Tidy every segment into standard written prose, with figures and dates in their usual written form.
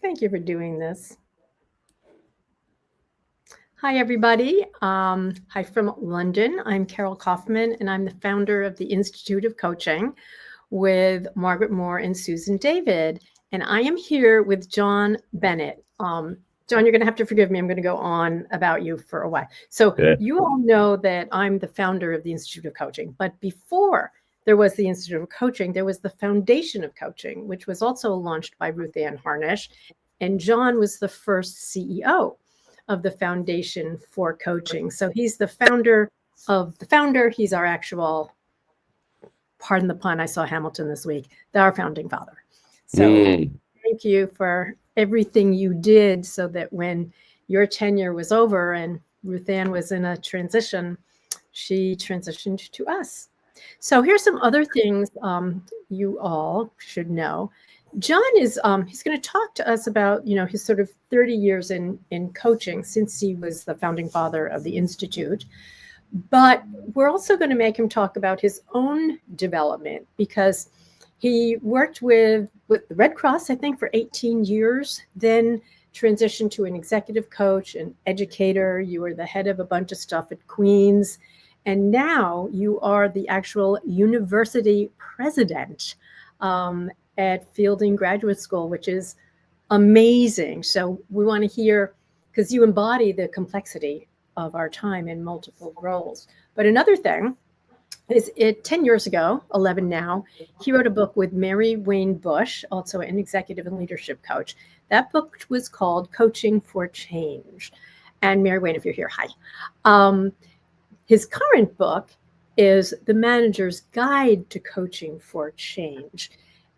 Thank you for doing this. Hi, everybody. Hi from London. I'm Carol Kauffman, and I'm the founder of the Institute of Coaching with Margaret Moore and Susan David. And I am here with John Bennett. John, you're going to have to forgive me. I'm going to go on about you for a while. So Good. You all know that I'm the founder of the Institute of Coaching. But before there was the Institute of Coaching, there was the Foundation of Coaching, which was also launched by Ruth Ann Harnish. And John was the first CEO of the Foundation for Coaching. So he's the founder of the founder. He's our actual, pardon the pun, I saw Hamilton this week, our founding father. So Thank you for everything you did so that when your tenure was over and Ruth Ann was in a transition, she transitioned to us. So here's some other things you all should know. John is he's going to talk to us about, his sort of 30 years in coaching since he was the founding father of the Institute. But we're also going to make him talk about his own development because he worked with the Red Cross, I think, for 18 years, then transitioned to an executive coach, an educator. You were the head of a bunch of stuff at Queens. And now you are the actual university president at Fielding Graduate School, which is amazing. So we want to hear, because you embody the complexity of our time in multiple roles. But another thing is 10 years ago, 11 now, he wrote a book with Mary Wayne Bush, also an executive and leadership coach. That book was called Coaching for Change. And Mary Wayne, if you're here, hi. His current book is The Manager's Guide to Coaching for Change.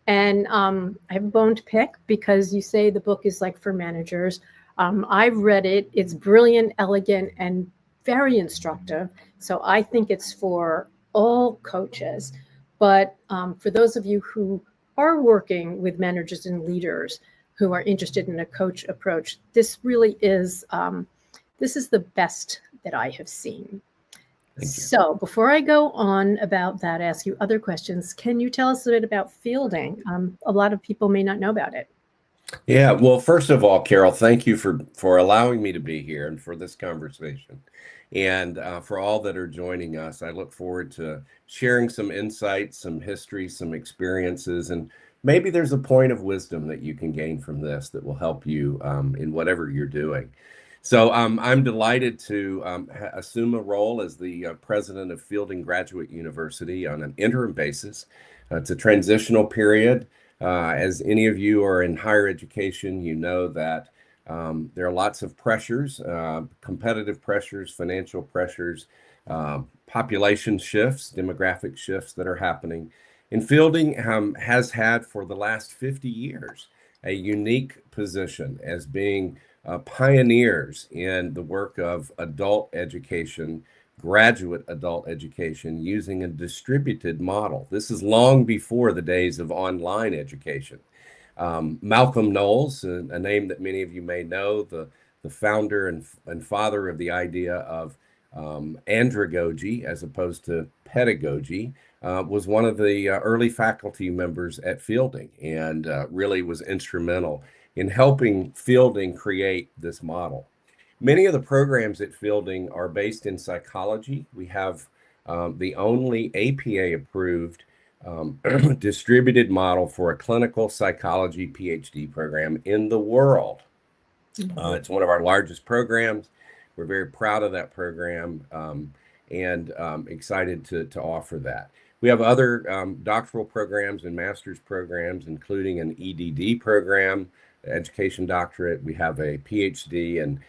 And I have a bone to pick because you say the book is like for managers. I've read it. It's brilliant, elegant, and very instructive. So I think it's for all coaches. But for those of you who are working with managers and leaders who are interested in a coach approach, this really is, this is the best that I have seen. So before I go on about that, ask you other questions, can you tell us a bit about Fielding? A lot of people may not know about it. Yeah, well, first of all, Carol, thank you for allowing me to be here and for this conversation. And for all that are joining us, I look forward to sharing some insights, some history, some experiences, and maybe there's a point of wisdom that you can gain from this that will help you in whatever you're doing. So I'm delighted to assume a role as the president of Fielding Graduate University on an interim basis. It's a transitional period. As any of you are in higher education, you know that there are lots of pressures, competitive pressures, financial pressures, population shifts, demographic shifts that are happening. And Fielding has had for the last 50 years a unique position as being pioneers in the work of adult education, graduate adult education, using a distributed model. This is long before the days of online education. Malcolm Knowles, a name that many of you may know, the founder and father of the idea of andragogy as opposed to pedagogy, was one of the early faculty members at Fielding and really was instrumental in helping Fielding create this model. Many of the programs at Fielding are based in psychology. We have the only APA-approved distributed model for a clinical psychology PhD program in the world. It's one of our largest programs. We're very proud of that program and excited to offer that. We have other doctoral programs and master's programs, including an EDD program, education doctorate. We have a PhD in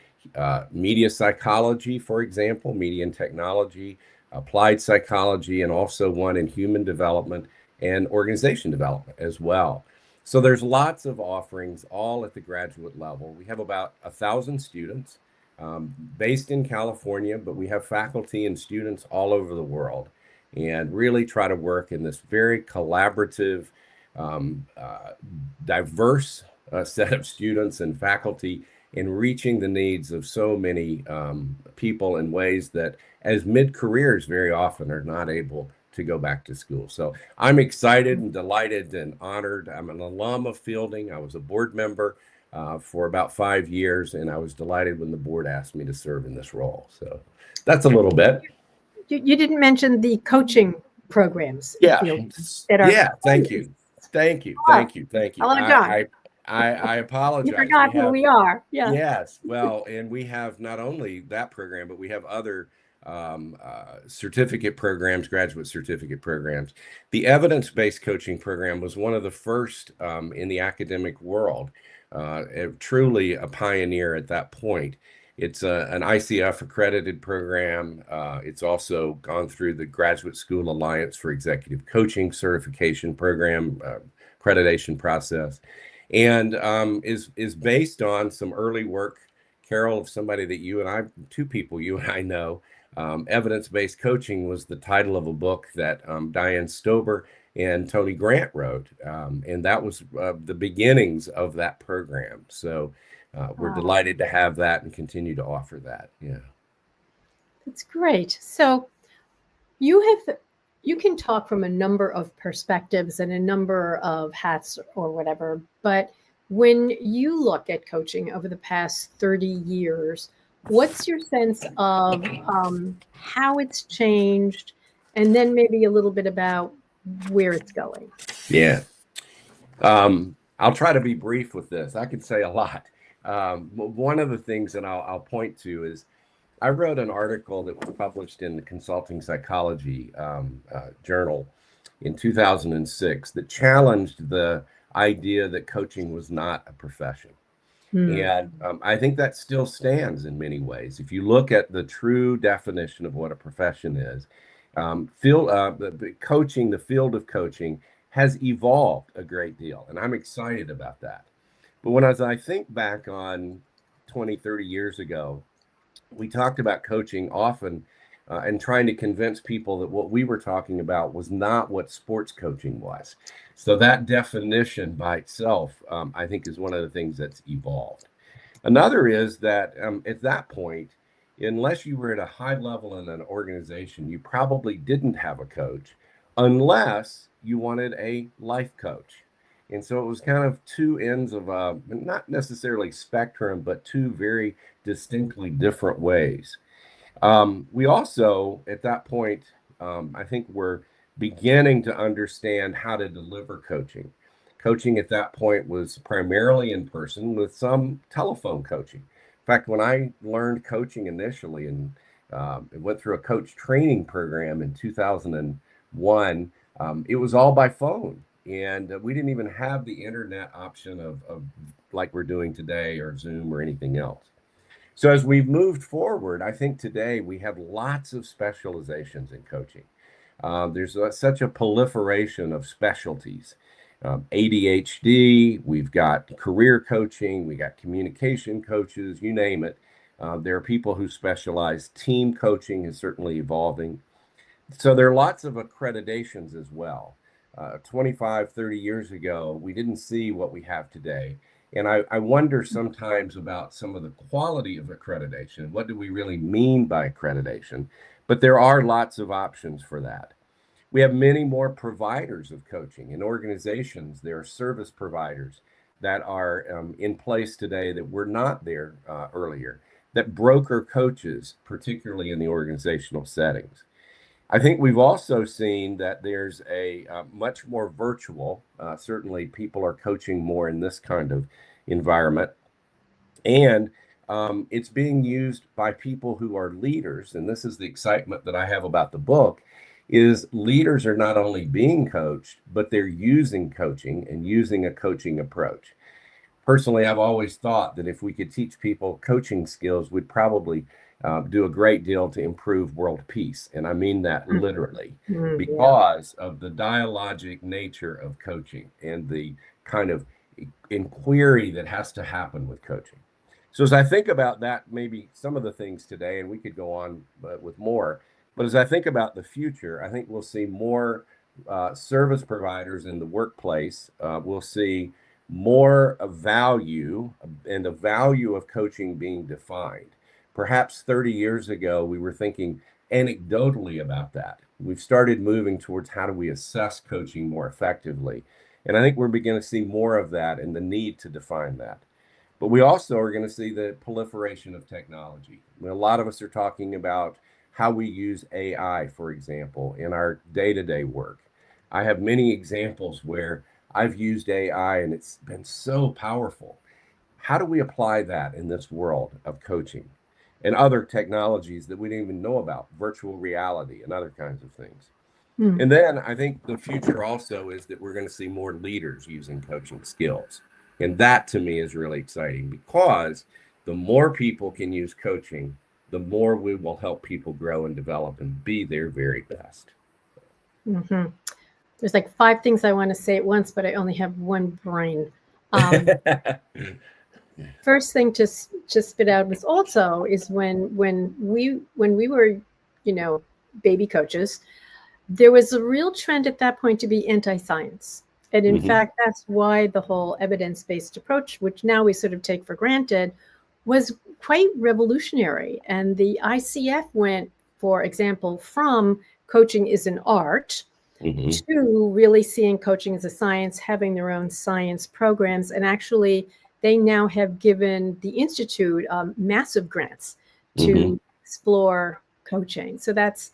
media psychology, for example, media and technology, applied psychology, and also one in human development and organization development as well. So there's lots of offerings all at the graduate level. We have about 1,000 students based in California, but we have faculty and students all over the world and really try to work in this very collaborative, diverse set of students and faculty in reaching the needs of so many people in ways that as mid-careers very often are not able to go back to school. So I'm excited and delighted and honored. I'm an alum of Fielding. I was a board member for about 5 years, and I was delighted when the board asked me to serve in this role. So that's a little bit. You didn't mention the coaching programs, Yeah. that are. Yeah. Thank you. Thank you. Thank you. Thank you. Hello, John. I You apologize. forgot who we are. Yeah. Yes. Well, and we have not only that program, but we have other certificate programs, graduate certificate programs. The evidence-based coaching program was one of the first in the academic world, truly a pioneer at that point. It's an ICF accredited program. It's also gone through the Graduate School Alliance for Executive Coaching certification program, accreditation process, and is based on some early work, Carol, of somebody that you and I, two people you and I know. Evidence-based coaching was the title of a book that Diane Stober and Tony Grant wrote, and that was the beginnings of that program. So we're delighted to have that and continue to offer that. Yeah, That's great. So you can talk from a number of perspectives and a number of hats or whatever, but when you look at coaching over the past 30 years, what's your sense of how it's changed, and then maybe a little bit about where it's going? yeah. I'll try to be brief with this. I could say a lot. One of the things that I'll point to is I wrote an article that was published in the Consulting Psychology Journal in 2006 that challenged the idea that coaching was not a profession. And I think that still stands in many ways. If you look at the true definition of what a profession is, coaching, the field of coaching has evolved a great deal, and I'm excited about that. But as I think back on 20, 30 years ago, we talked about coaching often and trying to convince people that what we were talking about was not what sports coaching was. So that definition by itself, I think, is one of the things that's evolved. Another is that at that point, unless you were at a high level in an organization, you probably didn't have a coach unless you wanted a life coach. And so it was kind of two ends of a, not necessarily spectrum, but two very distinctly different ways. We also, at that point, I think we're beginning to understand how to deliver coaching. Coaching at that point was primarily in person with some telephone coaching. In fact, when I learned coaching initially and went through a coach training program in 2001, it was all by phone. And we didn't even have the internet option of like we're doing today or Zoom or anything else. So as we've moved forward, I think today we have lots of specializations in coaching. There's such a proliferation of specialties. ADHD, we've got career coaching, we got communication coaches, you name it. There are people who specialize. Team coaching is certainly evolving. So there are lots of accreditations as well. 25, 30 years ago, we didn't see what we have today. And I wonder sometimes about some of the quality of accreditation. What do we really mean by accreditation? But there are lots of options for that. We have many more providers of coaching in organizations. There are service providers that are in place today that were not there earlier, that broker coaches, particularly in the organizational settings. I think we've also seen that there's a much more virtual, certainly people are coaching more in this kind of environment. And it's being used by people who are leaders. And this is the excitement that I have about the book, is leaders are not only being coached, but they're using coaching and using a coaching approach. Personally, I've always thought that if we could teach people coaching skills, we'd probably do a great deal to improve world peace. And I mean that literally, because of the dialogic nature of coaching and the kind of inquiry that has to happen with coaching. So as I think about that, maybe some of the things today, and we could go on with more, but as I think about the future, I think we'll see more service providers in the workplace. We'll see more value and the value of coaching being defined. Perhaps 30 years ago, we were thinking anecdotally about that. We've started moving towards how do we assess coaching more effectively. And I think we're beginning to see more of that and the need to define that. But we also are going to see the proliferation of technology. A lot of us are talking about how we use AI, for example, in our day-to-day work. I have many examples where I've used AI and it's been so powerful. How do we apply that in this world of coaching and other technologies that we didn't even know about, virtual reality and other kinds of things? Hmm. And then I think the future also is that we're going to see more leaders using coaching skills. And that to me is really exciting because the more people can use coaching, the more we will help people grow and develop and be their very best. Hmm. There's like 5 things I want to say at once, but I only have one brain. Um, First thing to spit out was also is when we were, baby coaches, there was a real trend at that point to be anti-science. And in Mhm. fact, that's why the whole evidence-based approach, which now we sort of take for granted, was quite revolutionary. And the ICF went, for example, from coaching is an art Mhm. to really seeing coaching as a science, having their own science programs, and actually they now have given the Institute massive grants Mhm. to explore coaching. So that's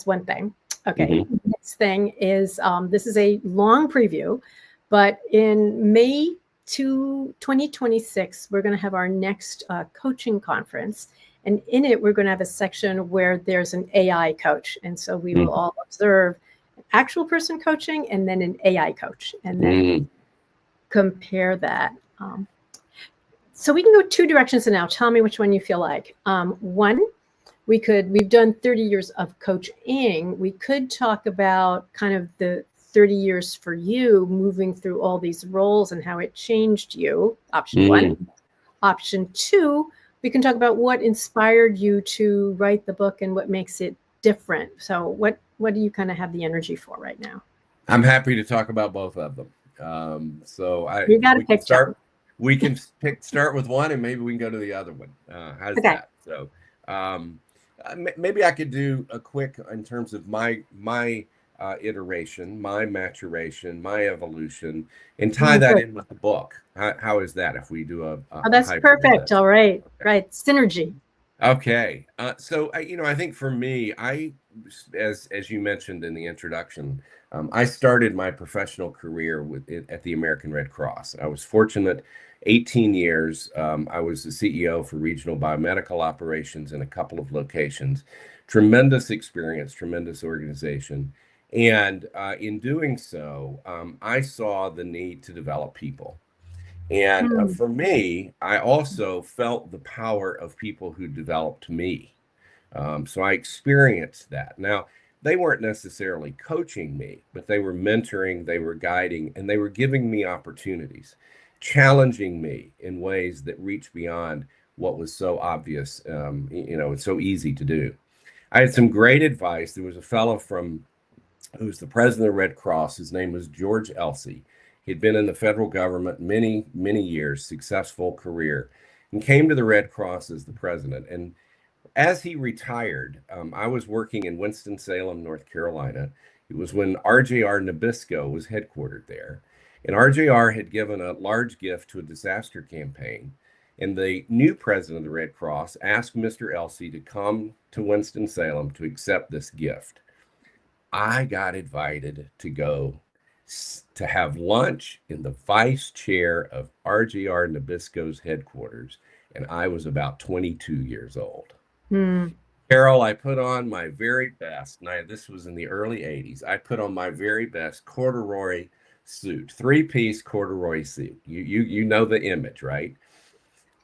one thing. Okay, Mhm. next thing is this is a long preview, but in May 2026, we're going to have our next coaching conference. And in it, we're going to have a section where there's an AI coach. And so we will all observe actual person coaching and then an AI coach, and then Mhm. compare that. So we can go 2 directions now. Tell me which one you feel like. One, we've done 30 years of coaching. We could talk about kind of the 30 years for you moving through all these roles and how it changed you. Option one. Mhm. Option two, we can talk about what inspired you to write the book and what makes it different. So what do you kind of have the energy for right now? I'm happy to talk about both of them. You got to We can pick, John. start with one and maybe we can go to the other one. How's Okay. that? So maybe I could do a quick in terms of my iteration, my maturation, my evolution, and tie that Good. in with the book. How is that if we do a, Oh, a that's hybrid of perfect. this? All right. Right. Synergy. Okay. I think for me, as you mentioned in the introduction, I started my professional career at the American Red Cross. I was fortunate, 18 years. I was the CEO for regional biomedical operations in a couple of locations. Tremendous experience, tremendous organization. And in doing so, I saw the need to develop people. And Hmm. for me, I also felt the power of people who developed me. So I experienced that. Now, they weren't necessarily coaching me, but they were mentoring, they were guiding, and they were giving me opportunities, challenging me in ways that reach beyond what was so obvious, it's so easy to do. I had some great advice. There was a fellow who's the president of the Red Cross. His name was George Elsey. He'd been in the federal government many, many years, successful career, and came to the Red Cross as the president. And as he retired, I was working in Winston-Salem, North Carolina. It was when RJR Nabisco was headquartered there. And RJR had given a large gift to a disaster campaign. And the new president of the Red Cross asked Mr. Elsey to come to Winston-Salem to accept this gift. I got invited to go to have lunch in the vice chair of RGR Nabisco's headquarters, and I was about 22 years old. Hmm. Carol, I put on my very best. Now, this was in the early 80s. I put on my very best corduroy suit, three-piece corduroy suit. You know the image, right?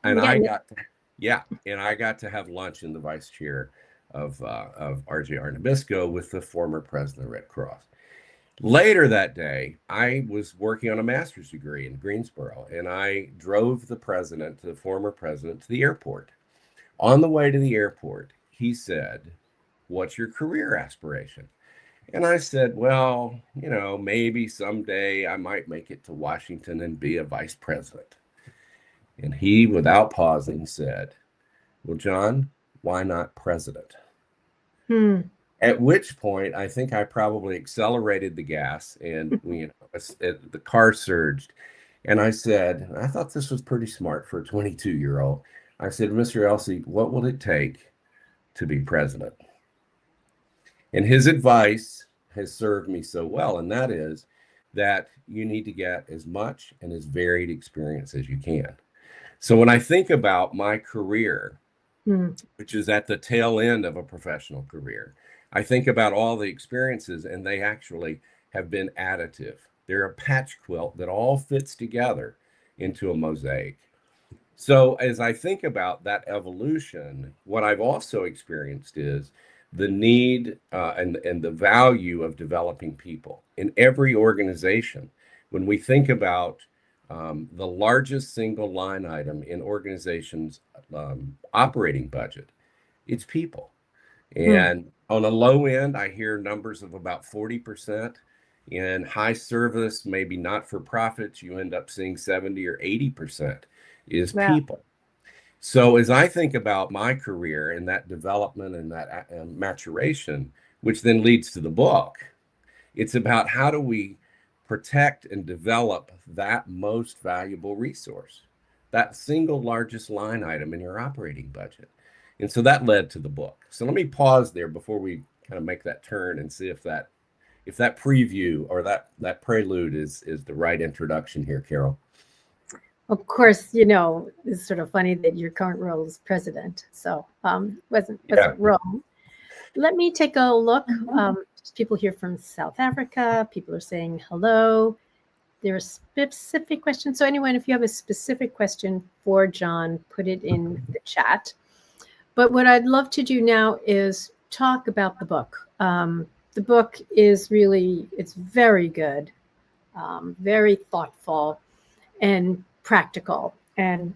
And I'm I getting it. got to, yeah, and I got to have lunch in the vice chair of RJR Nabisco with the former president of the Red Cross. Later that day, I was working on a master's degree in Greensboro, and I drove the former president, to the airport. On the way to the airport, he said, "What's your career aspiration?" And I said, "Well, maybe someday I might make it to Washington and be a vice president." And he, without pausing, said, "Well, John, why not president?" Hmm. At which point, I think I probably accelerated the gas, and the car surged. And I said, I thought this was pretty smart for a 22-year-old. I said, Mr. Elsey, what will it take to be president? And his advice has served me so well, and that is that you need to get as much and as varied experience as you can. So when I think about my career, which is at the tail end of a professional career, I think about all the experiences, and they actually have been additive. They're a patch quilt that all fits together into a mosaic. So as I think about that evolution, what I've also experienced is the need and the value of developing people in every organization. When we think about the largest single line item in organizations' operating budget, it's people. And on a low end, I hear numbers of about 40%. In high service, maybe not for profits, you end up seeing 70 or 80% is Wow. people. So as I think about my career and that development and that maturation, which then leads to the book, it's about how do we protect and develop that most valuable resource, that single largest line item in your operating budget. And so that led to the book. So let me pause there before we kind of make that turn and see if that preview or that prelude is the right introduction here, Carol. Of course, you know, it's sort of funny that your current role is president. So wasn't Yeah. wrong. Let me take a look. People here from South Africa. People are saying hello. There are specific questions. So anyone, if you have a specific question for John, put it in the chat. But what I'd love to do now is talk about the book. The book is really, it's very good, very thoughtful and practical. And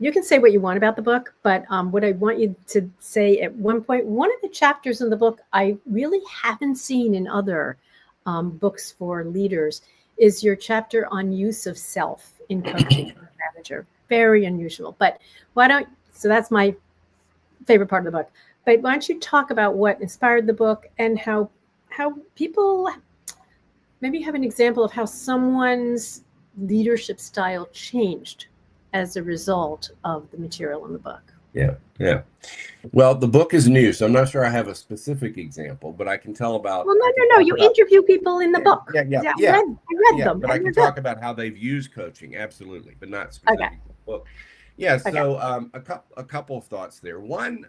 you can say what you want about the book, but what I want you to say at one point, one of the chapters in the book I really haven't seen in other books for leaders is your chapter on use of self in coaching for a manager. Very unusual. But so that's my favorite part of the book. But why don't you talk about what inspired the book and how people, maybe have an example of how someone's leadership style changed as a result of the material in the book. Yeah. Well, the book is new, so I'm not sure I have a specific example, but I can tell about. Well, no. You interview people in the book. Yeah. I read them. But I can talk about how they've used coaching, absolutely, but not specific to the book. Yeah. So a couple of thoughts there. One,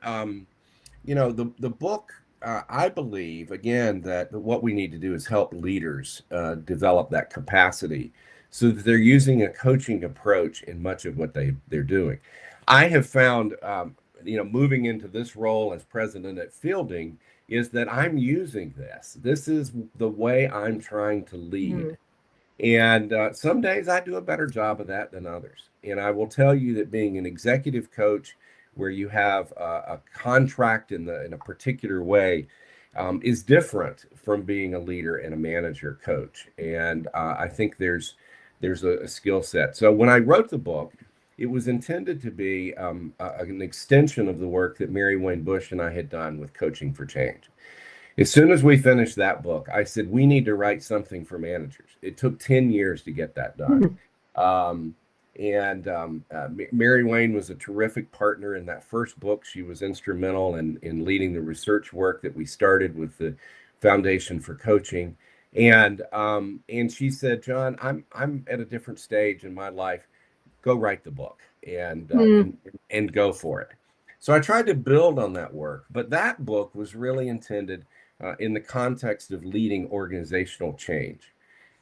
the book. I believe again that what we need to do is help leaders develop that capacity, so that they're using a coaching approach in much of what they're doing. I have found, moving into this role as president at Fielding, is that I'm using this. This is the way I'm trying to lead. And some days I do a better job of that than others. And I will tell you that being an executive coach, where you have a contract in a particular way, is different from being a leader and a manager coach. And I think there's a skill set. So when I wrote the book, it was intended to be an extension of the work that Mary Wayne Bush and I had done with Coaching for Change. As soon as we finished that book, I said, we need to write something for managers. It took 10 years to get that done. Mary Wayne was a terrific partner in that first book. She was instrumental in leading the research work that we started with the Foundation for Coaching. And she said, John, I'm at a different stage in my life. Go write the book and go for it. So I tried to build on that work, but that book was really intended in the context of leading organizational change.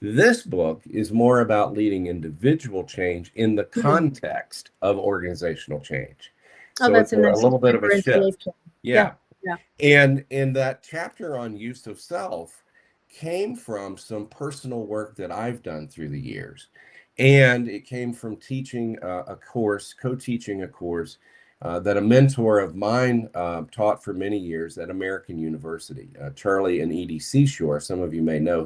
This book is more about leading individual change in the context of organizational change. So that's it's a little bit of a shift. Yeah. And in that chapter on use of self came from some personal work that I've done through the years. And it came from teaching co-teaching a course that a mentor of mine taught for many years at American University, Charlie and Edie Seashore. Some of you may know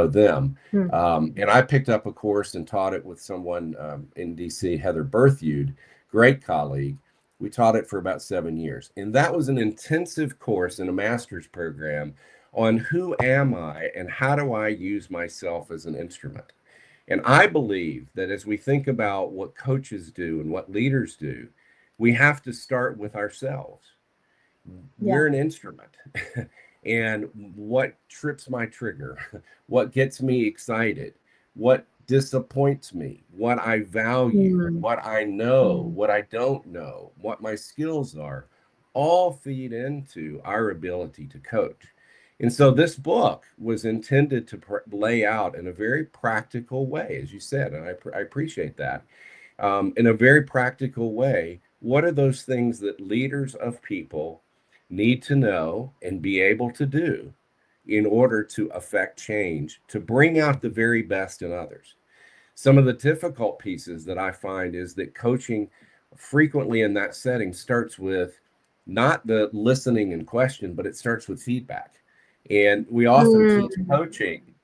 them. And I picked up a course and taught it with someone in DC, Heather Berthude, great colleague. We taught it for about 7 years. And that was an intensive course in a master's program on who am I and how do I use myself as an instrument. And I believe that as we think about what coaches do and what leaders do, we have to start with ourselves. Yeah. We're an instrument. And what trips my trigger, what gets me excited, what disappoints me, what I value, Mm. what I know, Mm. what I don't know, what my skills are, all feed into our ability to coach. And so this book was intended to lay out in a very practical way, as you said, and I appreciate that, in a very practical way. What are those things that leaders of people need to know and be able to do in order to affect change, to bring out the very best in others? Some of the difficult pieces that I find is that coaching frequently in that setting starts with not the listening and question, but it starts with feedback. And we often teach Mm. coaching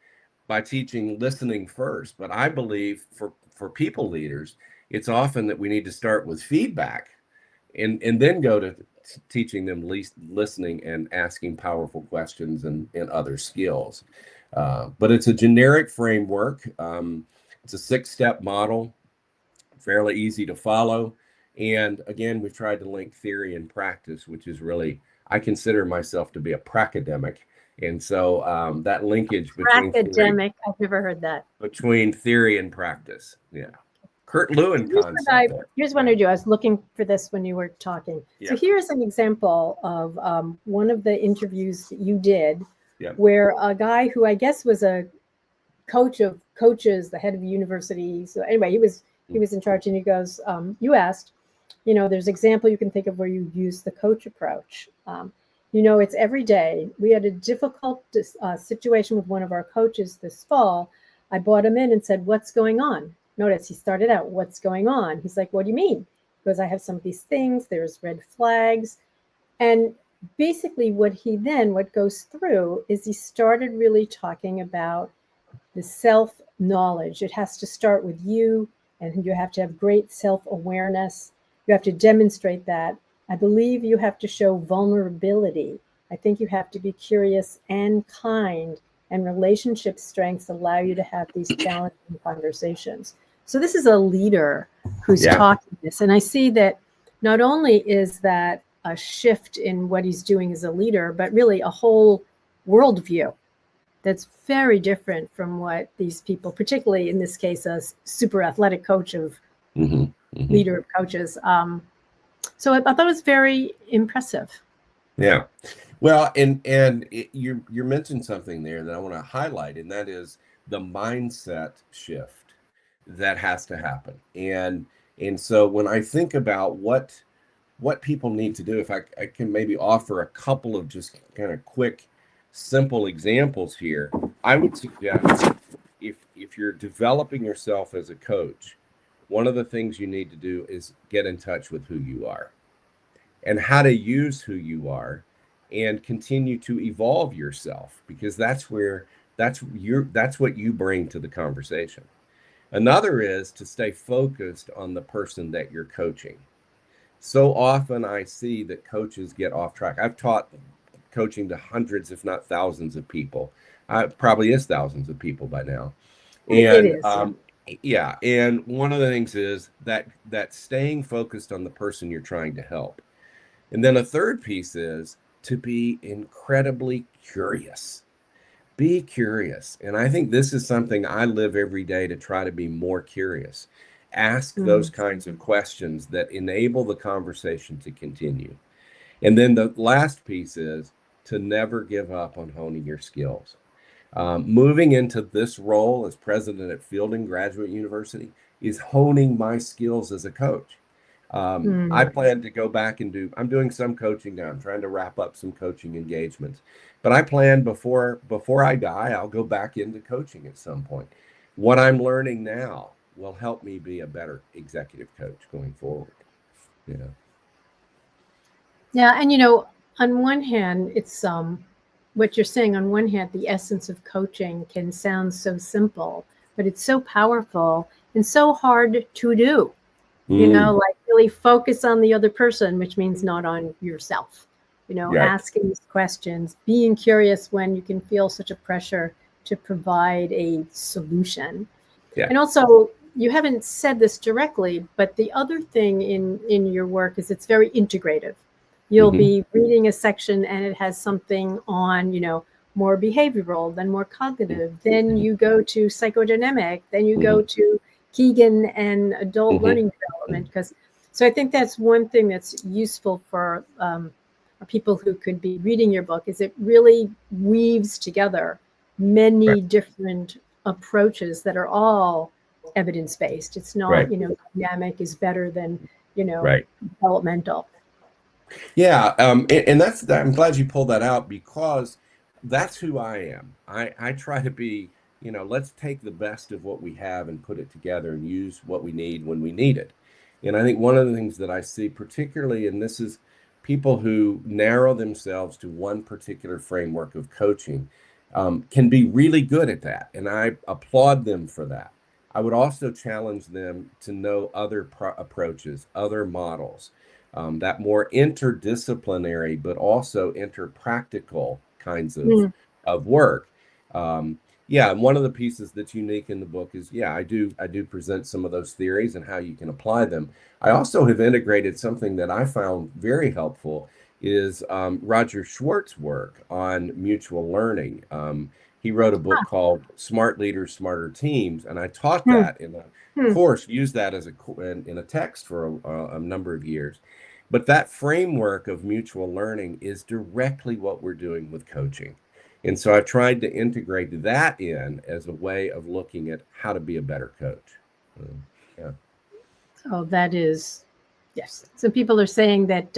by teaching listening first. But I believe for people leaders, it's often that we need to start with feedback and then go to teaching them listening and asking powerful questions and other skills. But it's a generic framework. It's a 6-step model, fairly easy to follow. And again, we've tried to link theory and practice, which is really, I consider myself to be a pracademic. And so that linkage Academic. I've never heard that. between theory and practice. Yeah. Kurt Lewin concept. Here's what I do. I was looking for this when you were talking. Yeah. So here's an example of one of the interviews that you did, Yeah. where a guy who I guess was a coach of coaches, the head of the university. So anyway, he was in charge, and he goes, you asked, there's an example you can think of where you use the coach approach. It's every day. We had a difficult situation with one of our coaches this fall. I brought him in and said, what's going on? Notice he started out, what's going on? He's like, what do you mean? Because I have some of these things, there's red flags. And basically what goes through is he started really talking about the self-knowledge. It has to start with you, and you have to have great self-awareness. You have to demonstrate that. I believe you have to show vulnerability. I think you have to be curious and kind, and relationship strengths allow you to have these challenging conversations. So this is a leader who's talking this. And I see that not only is that a shift in what he's doing as a leader, but really a whole worldview that's very different from what these people, particularly in this case, a super athletic coach of leader of coaches. So I thought it was very impressive. Yeah. Well, and you mentioned something there that I want to highlight, and that is the mindset shift that has to happen. And so when I think about what people need to do, if I can maybe offer a couple of just kind of quick, simple examples here, I would suggest if you're developing yourself as a coach, one of the things you need to do is get in touch with who you are and how to use who you are and continue to evolve yourself, because that's what you bring to the conversation. Another is to stay focused on the person that you're coaching. So often I see that coaches get off track. I've taught coaching to hundreds, if not thousands of people. Probably is thousands of people by now. And it is. yeah. And one of the things is that staying focused on the person you're trying to help. And then a third piece is to be incredibly curious. Be curious. And I think this is something I live every day to try to be more curious. Ask those kinds of questions that enable the conversation to continue. And then the last piece is to never give up on honing your skills. Moving into this role as president at Fielding Graduate University is honing my skills as a coach. I plan to go back and I'm doing some coaching now. I'm trying to wrap up some coaching engagements, but I plan before I die, I'll go back into coaching at some point. What I'm learning now will help me be a better executive coach going forward. Yeah. And, on one hand, it's what you're saying. On one hand, the essence of coaching can sound so simple, but it's so powerful and so hard to do. Like really focus on the other person, which means not on yourself. Asking these questions, being curious when you can feel such a pressure to provide a solution. Yeah. And also, you haven't said this directly, but the other thing in your work is it's very integrative. You'll Hmm. be reading a section and it has something on, more behavioral, then more cognitive. Then you go to psychodynamic. Then you go to Keegan and adult learning development. So I think that's one thing that's useful for people who could be reading your book is it really weaves together many Right. different approaches that are all evidence-based. It's not, Right. dynamic is better than, Right. developmental. Yeah, and that's I'm glad you pulled that out because that's who I am. I try to be, let's take the best of what we have and put it together and use what we need when we need it. And I think one of the things that I see particularly, and this is people who narrow themselves to one particular framework of coaching, can be really good at that, and I applaud them for that. I would also challenge them to know other approaches, other models, that more interdisciplinary, but also interpractical kinds Mm. of work. Yeah, and one of the pieces that's unique in the book is, yeah, I do present some of those theories and how you can apply them. I also have integrated something that I found very helpful is Roger Schwartz's work on mutual learning. He wrote a book called Smart Leaders, Smarter Teams, and I taught Hmm. that in a Hmm. course, used that as in a text for a number of years. But that framework of mutual learning is directly what we're doing with coaching. And so I tried to integrate that in as a way of looking at how to be a better coach. Yeah. Oh, that is, yes. Some people are saying that,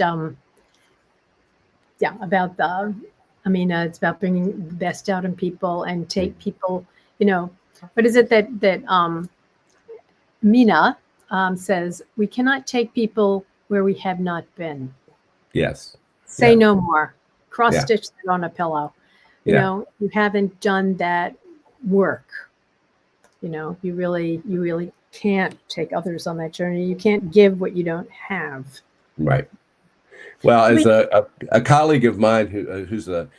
yeah, about it's about bringing the best out in people and take people, what is it that Mina says, we cannot take people where we have not been. Yes. Say Yeah. no more. Cross Yeah. stitch that on a pillow. Yeah. You haven't done that work. You really can't take others on that journey. You can't give what you don't have. Right. Well, So as we, a colleague of mine who's a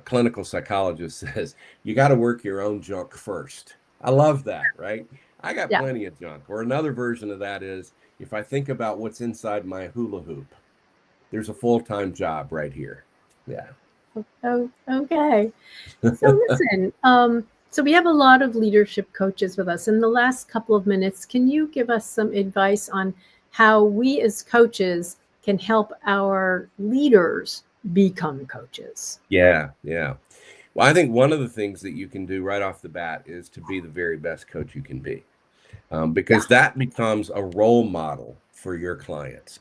clinical psychologist says, you got to work your own junk first. I love that, right? I got yeah. plenty of junk. Or another version of that is if I think about what's inside my hula hoop, there's a full-time job right here. Yeah. Oh, okay. So listen, so we have a lot of leadership coaches with us. In the last couple of minutes, can you give us some advice on how we as coaches can help our leaders become coaches? Yeah. Yeah. Well, I think one of the things that you can do right off the bat is to be the very best coach you can be, Yeah. because that becomes a role model for your clients.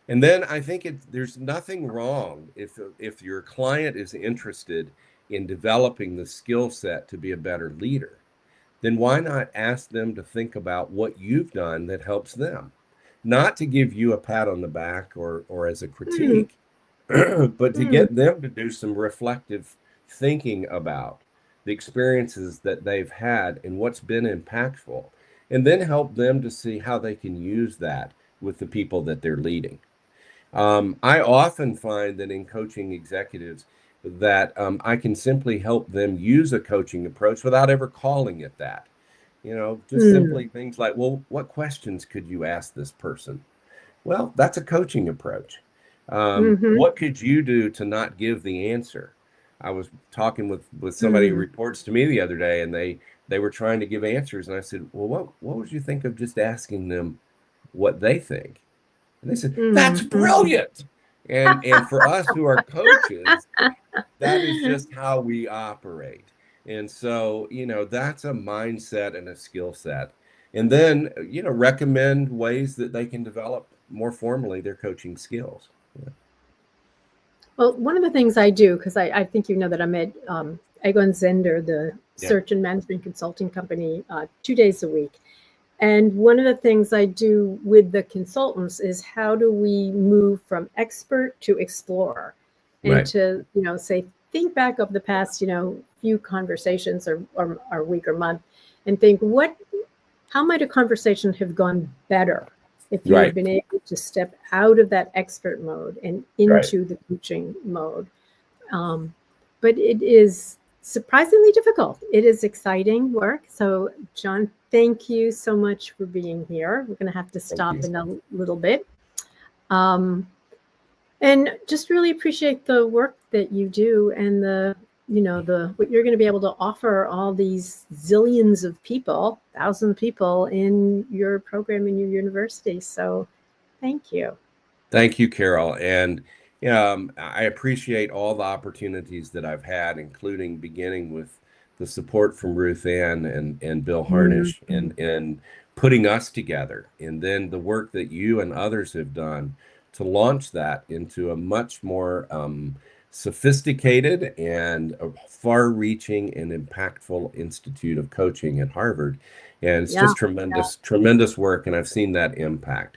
And then I think there's nothing wrong if your client is interested in developing the skill set to be a better leader, then why not ask them to think about what you've done that helps them? Not to give you a pat on the back or as a Mm, critique, but to mm, get them to do some reflective thinking about the experiences that they've had and what's been impactful, and then help them to see how they can use that with the people that they're leading. I often find that in coaching executives that I can simply help them use a coaching approach without ever calling it that. Just mm, simply things like, well, what questions could you ask this person? Well, that's a coaching approach. mm-hmm, What could you do to not give the answer? I was talking with somebody who mm, reports to me the other day, and they were trying to give answers, and I said, well, what would you think of just asking them what they think? And they said, mm, that's mm. brilliant. And for us who are coaches, that is just how we operate. And so, that's a mindset and a skill set. And then, recommend ways that they can develop more formally their coaching skills. Yeah. Well, one of the things I do, because I think you know that I'm at Egon Zender, the Yeah. search and management consulting company, 2 days a week. And one of the things I do with the consultants is how do we move from expert to explorer and Right. to, say, think back of the past, few conversations or week or month and think how might a conversation have gone better if you had Right. been able to step out of that expert mode and Right. into the coaching mode? Um, but it is surprisingly difficult. It is exciting work. So, John, thank you so much for being here. We're going to have to stop in a little bit. And just really appreciate the work that you do and what you're going to be able to offer all these zillions of people, thousands of people in your program in your university. So thank you. Thank you, Carol. And I appreciate all the opportunities that I've had, including beginning with the support from Ruth Ann and Bill Harnish and putting us together. And then the work that you and others have done to launch that into a much more sophisticated and far-reaching and impactful institute of coaching at Harvard. And it's just tremendous work. And I've seen that impact.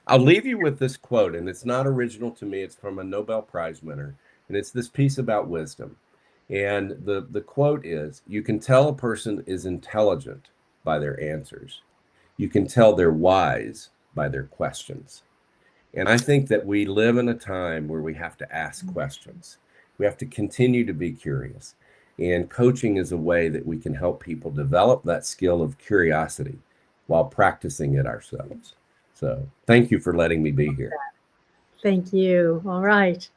I'll leave you with this quote, and it's not original to me. It's from a Nobel Prize winner, and it's this piece about wisdom. And the quote is, "You can tell a person is intelligent by their answers. You can tell they're wise by their questions." And I think that we live in a time where we have to ask questions. We have to continue to be curious. And coaching is a way that we can help people develop that skill of curiosity while practicing it ourselves. So thank you for letting me be here. Thank you. All right.